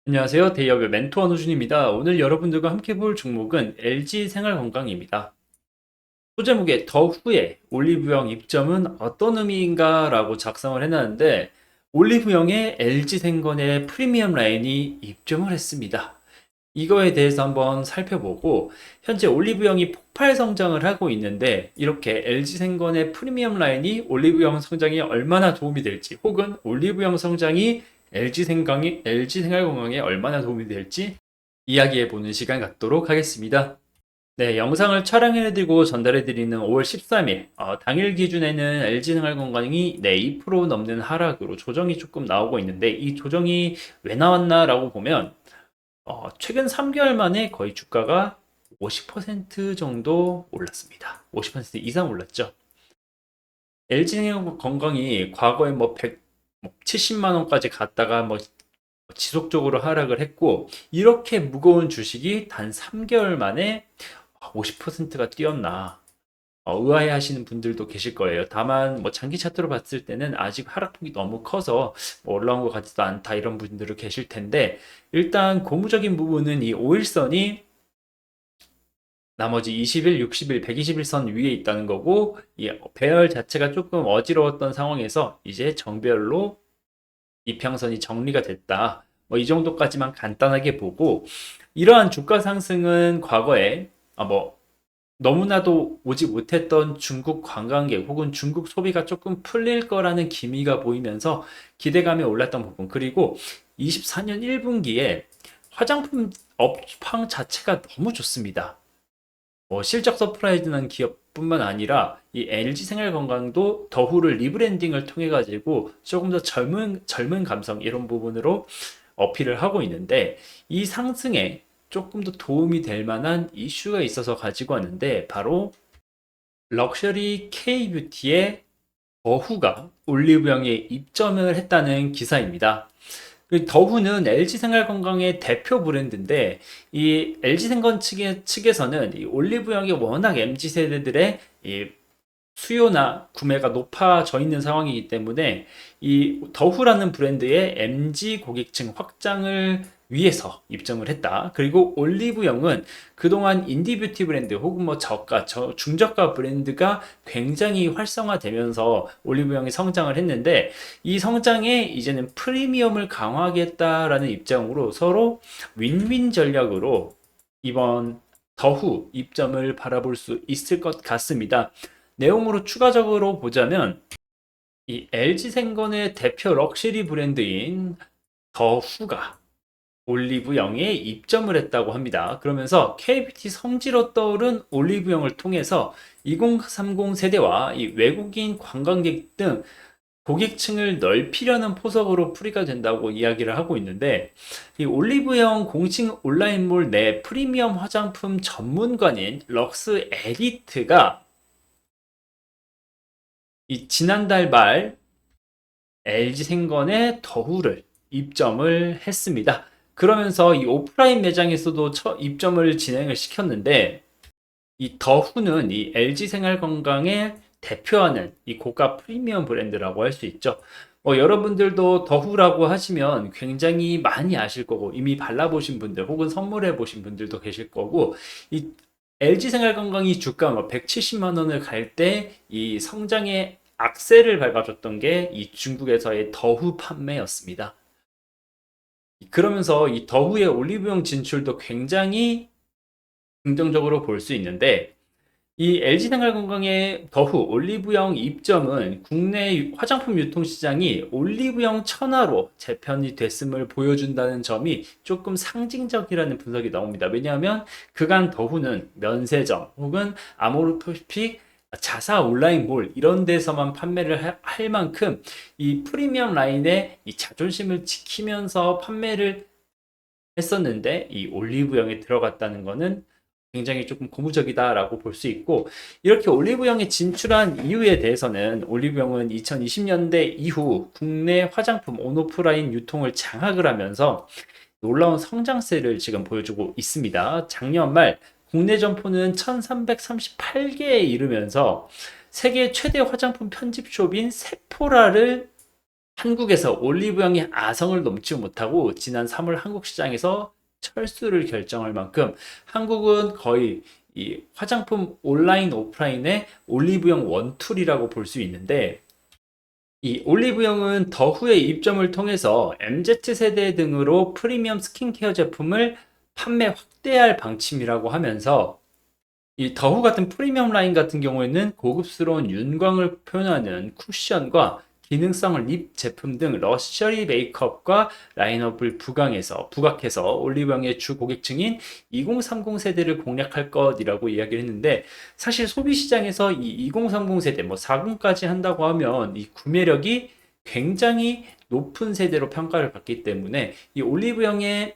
안녕하세요. 대기업의 멘토 한우준입니다. 오늘 여러분들과 함께 볼 종목은 LG 생활건강입니다. 소제목에 더 후에 올리브영 입점은 어떤 의미인가 라고 작성을 해놨는데 올리브영에 LG 생건의 프리미엄 라인이 입점을 했습니다. 이거에 대해서 한번 살펴보고 현재 올리브영이 폭발 성장을 하고 있는데 이렇게 LG 생건의 프리미엄 라인이 올리브영 성장에 얼마나 도움이 될지 혹은 올리브영 성장이 LG 생활건강에 얼마나 도움이 될지 이야기해 보는 시간 갖도록 하겠습니다. 네, 영상을 촬영해드리고 전달해드리는 5월 13일 당일 기준에는 LG생활건강이 2% 넘는 하락으로 조정이 조금 나오고 있는데 이 조정이 왜 나왔나라고 보면 최근 3개월 만에 거의 주가가 50% 정도 올랐습니다. 50% 이상 올랐죠. LG생활건강이 과거에 70만 원까지 갔다가 지속적으로 하락을 했고 이렇게 무거운 주식이 단 3개월 만에 50%가 뛰었나 의아해 하시는 분들도 계실 거예요. 다만 장기 차트로 봤을 때는 아직 하락폭이 너무 커서 올라온 것 같지도 않다 이런 분들도 계실 텐데 일단 고무적인 부분은 이 5일선이 나머지 20일, 60일, 120일선 위에 있다는 거고 이 배열 자체가 조금 어지러웠던 상황에서 이제 정배열로 이평선이 정리가 됐다. 이 정도까지만 간단하게 보고 이러한 주가 상승은 과거에 너무나도 오지 못했던 중국 관광객 혹은 중국 소비가 조금 풀릴 거라는 기미가 보이면서 기대감이 올랐던 부분 그리고 24년 1분기에 화장품 업황 자체가 너무 좋습니다. 실적 서프라이즈는 기업뿐만 아니라 이 LG생활건강도 더후를 리브랜딩을 통해 가지고 조금 더 젊은 감성 이런 부분으로 어필을 하고 있는데 이 상승에 조금 더 도움이 될 만한 이슈가 있어서 가지고 왔는데 바로 럭셔리 K뷰티의 더후가 올리브영에 입점을 했다는 기사입니다. 그 더후는 LG생활건강의 대표 브랜드인데 이 LG생건 측에서는 이 올리브영이 워낙 MZ세대들의 이 수요나 구매가 높아져 있는 상황이기 때문에 이 더후라는 브랜드의 MZ 고객층 확장을 위해서 입점을 했다. 그리고 올리브영은 그동안 인디뷰티 브랜드 혹은 저가, 중저가 브랜드가 굉장히 활성화되면서 올리브영이 성장을 했는데 이 성장에 이제는 프리미엄을 강화하겠다라는 입장으로 서로 윈윈 전략으로 이번 더후 입점을 바라볼 수 있을 것 같습니다. 내용으로 추가적으로 보자면 이 LG생건의 대표 럭셔리 브랜드인 더후가 올리브영에 입점을 했다고 합니다. 그러면서 KBT 성지로 떠오른 올리브영을 통해서 2030 세대와 이 외국인 관광객 등 고객층을 넓히려는 포석으로 풀이가 된다고 이야기를 하고 있는데 이 올리브영 공식 온라인몰 내 프리미엄 화장품 전문관인 럭스 에디트가 이 지난달 말 LG생건의 더후를 입점을 했습니다. 그러면서 이 오프라인 매장에서도 입점을 진행을 시켰는데 이 더후는 이 LG생활건강의 대표하는 이 고가 프리미엄 브랜드라고 할 수 있죠. 여러분들도 더후라고 하시면 굉장히 많이 아실 거고 이미 발라보신 분들 혹은 선물해 보신 분들도 계실 거고 이 LG생활건강이 주가 170만 원을 갈 때 이 성장의 악셀을 밟아줬던 게 이 중국에서의 더후 판매였습니다. 그러면서 이 더후의 올리브영 진출도 굉장히 긍정적으로 볼 수 있는데 이 LG생활건강의 더후 올리브영 입점은 국내 화장품 유통시장이 올리브영 천하로 재편이 됐음을 보여준다는 점이 조금 상징적이라는 분석이 나옵니다. 왜냐하면 그간 더후는 면세점 혹은 아모르피픽 자사 온라인몰 이런 데서만 판매를 할 만큼 이 프리미엄 라인의 이 자존심을 지키면서 판매를 했었는데 이 올리브영에 들어갔다는 거는 굉장히 조금 고무적이다라고 볼 수 있고 이렇게 올리브영에 진출한 이유에 대해서는 올리브영은 2020년대 이후 국내 화장품 온오프라인 유통을 장악을 하면서 놀라운 성장세를 지금 보여주고 있습니다. 작년 말 국내 점포는 1338개에 이르면서 세계 최대 화장품 편집숍인 세포라를 한국에서 올리브영이 아성을 넘지 못하고 지난 3월 한국 시장에서 철수를 결정할 만큼 한국은 거의 이 화장품 온라인 오프라인의 올리브영 원툴이라고 볼 수 있는데, 이 올리브영은 더후의 입점을 통해서 MZ세대 등으로 프리미엄 스킨케어 제품을 판매 확대할 방침이라고 하면서, 이 더후 같은 프리미엄 라인 같은 경우에는 고급스러운 윤광을 표현하는 쿠션과 기능성 립 제품 등 러셔리 메이크업과 라인업을 부각해서 올리브영의 주 고객층인 2030 세대를 공략할 것이라고 이야기를 했는데, 사실 소비 시장에서 이 2030 세대, 뭐 40까지 한다고 하면 이 구매력이 굉장히 높은 세대로 평가를 받기 때문에 이 올리브영의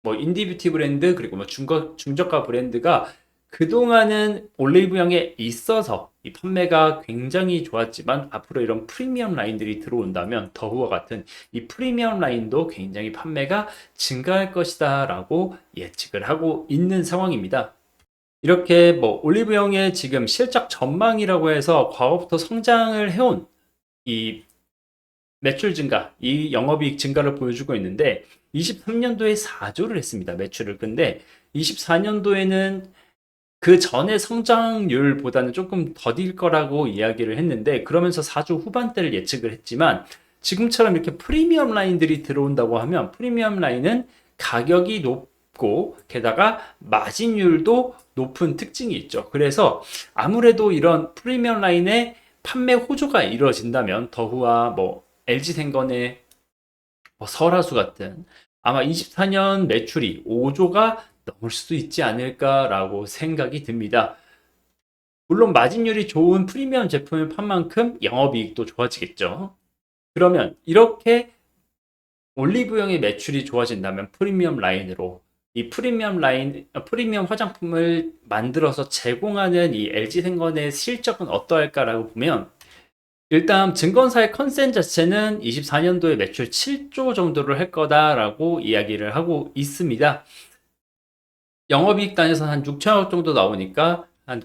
뭐 인디뷰티 브랜드 그리고 뭐 중저가 브랜드가 그동안은 올리브영에 있어서 이 판매가 굉장히 좋았지만, 앞으로 이런 프리미엄 라인들이 들어온다면 더후와 같은 이 프리미엄 라인도 굉장히 판매가 증가할 것이다 라고 예측을 하고 있는 상황입니다. 이렇게 뭐 올리브영의 지금 실적 전망이라고 해서 과거부터 성장을 해온 이 매출 증가, 이 영업이익 증가를 보여주고 있는데, 23년도에 4조를 했습니다. 매출을. 근데 24년도에는 그 전에 성장률보다는 조금 더딜 거라고 이야기를 했는데, 그러면서 4조 후반대를 예측을 했지만, 지금처럼 이렇게 프리미엄 라인들이 들어온다고 하면 프리미엄 라인은 가격이 높고 게다가 마진율도 높은 특징이 있죠. 그래서 아무래도 이런 프리미엄 라인의 판매 호조가 이루어진다면 더후와 뭐 LG생건의 뭐 설화수 같은, 아마 24년 매출이 5조가 넘을 수도 있지 않을까라고 생각이 듭니다. 물론 마진율이 좋은 프리미엄 제품을 판 만큼 영업이익도 좋아지겠죠. 그러면 이렇게 올리브영의 매출이 좋아진다면 프리미엄 라인으로 이 프리미엄 화장품을 만들어서 제공하는 이 LG생건의 실적은 어떠할까라고 보면, 일단 증권사의 컨센 자체는 24년도에 매출 7조 정도를 할 거다라고 이야기를 하고 있습니다. 영업이익 단에서 한 6천억 정도 나오니까 한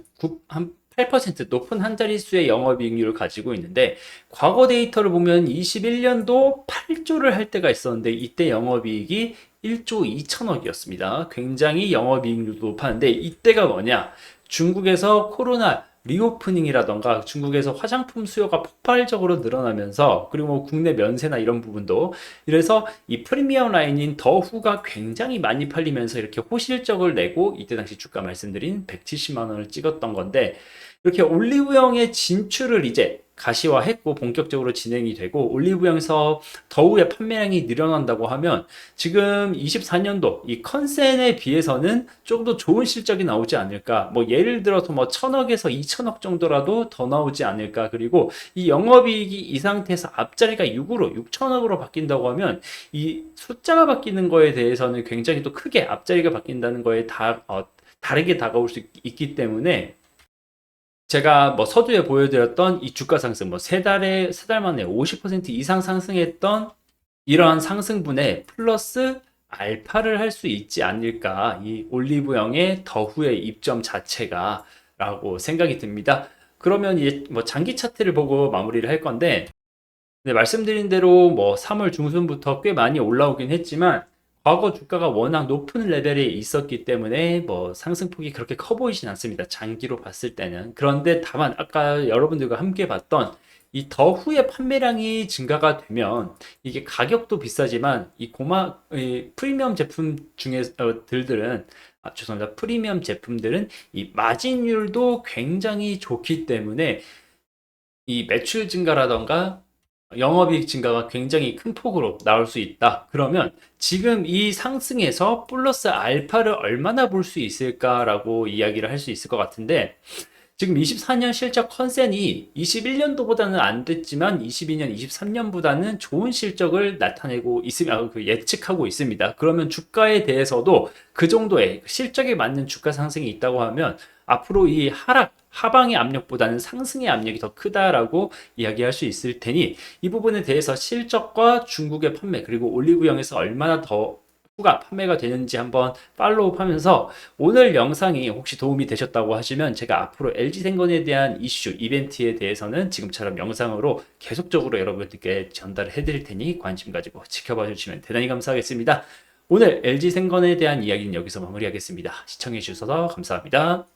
8% 높은 한 자릿수의 영업이익률을 가지고 있는데, 과거 데이터를 보면 21년도 8조를 할 때가 있었는데 이때 영업이익이 1조 2천억이었습니다. 굉장히 영업이익률도 높았는데, 이때가 뭐냐? 중국에서 코로나 리오프닝이라던가 중국에서 화장품 수요가 폭발적으로 늘어나면서, 그리고 뭐 국내 면세나 이런 부분도, 이래서 이 프리미엄 라인인 더후가 굉장히 많이 팔리면서 이렇게 호실적을 내고 이때 당시 주가 말씀드린 170만 원을 찍었던 건데, 이렇게 올리브영의 진출을 이제 가시화했고 본격적으로 진행이 되고 올리브영에서 더후의 판매량이 늘어난다고 하면, 지금 24년도 이 컨센에 비해서는 좀 더 좋은 실적이 나오지 않을까, 뭐 예를 들어서 뭐 1000억에서 2000억 정도라도 더 나오지 않을까. 그리고 이 영업이익이 이 상태에서 앞자리가 6으로 6천억으로 바뀐다고 하면, 이 숫자가 바뀌는 거에 대해서는 굉장히 또 크게 앞자리가 바뀐다는 거에 다르게 다가올 수 있기 때문에, 제가 뭐 서두에 보여드렸던 이 주가 상승, 뭐 세 달 만에 50% 이상 상승했던 이러한 상승분에 플러스 알파를 할 수 있지 않을까, 이 올리브영의 더후의 입점 자체가 라고 생각이 듭니다. 그러면 이제 뭐 장기 차트를 보고 마무리를 할 건데, 네, 말씀드린 대로 뭐 3월 중순부터 꽤 많이 올라오긴 했지만 과거 주가가 워낙 높은 레벨에 있었기 때문에 뭐 상승폭이 그렇게 커 보이진 않습니다. 장기로 봤을 때는. 그런데 다만 아까 여러분들과 함께 봤던 이 더후의 판매량이 증가가 되면, 이게 가격도 비싸지만 이 프리미엄 제품 들들은, 죄송합니다. 프리미엄 제품들은 이 마진율도 굉장히 좋기 때문에 이 매출 증가라던가 영업이익 증가가 굉장히 큰 폭으로 나올 수 있다. 그러면 지금 이 상승에서 플러스 알파를 얼마나 볼 수 있을까라고 이야기를 할 수 있을 것 같은데, 지금 24년 실적 컨센이 21년도보다는 안 됐지만 22년, 23년보다는 좋은 실적을 나타내고 있으며 예측하고 있습니다. 그러면 주가에 대해서도 그 정도의 실적에 맞는 주가 상승이 있다고 하면, 앞으로 이 하방의 압력보다는 상승의 압력이 더 크다라고 이야기할 수 있을 테니, 이 부분에 대해서 실적과 중국의 판매 그리고 올리브영에서 얼마나 더 후가 판매가 되는지 한번 팔로우하면서 오늘 영상이 혹시 도움이 되셨다고 하시면 제가 앞으로 LG생건에 대한 이슈, 이벤트에 대해서는 지금처럼 영상으로 계속적으로 여러분들께 전달을 해드릴 테니 관심 가지고 지켜봐 주시면 대단히 감사하겠습니다. 오늘 LG생건에 대한 이야기는 여기서 마무리하겠습니다. 시청해 주셔서 감사합니다.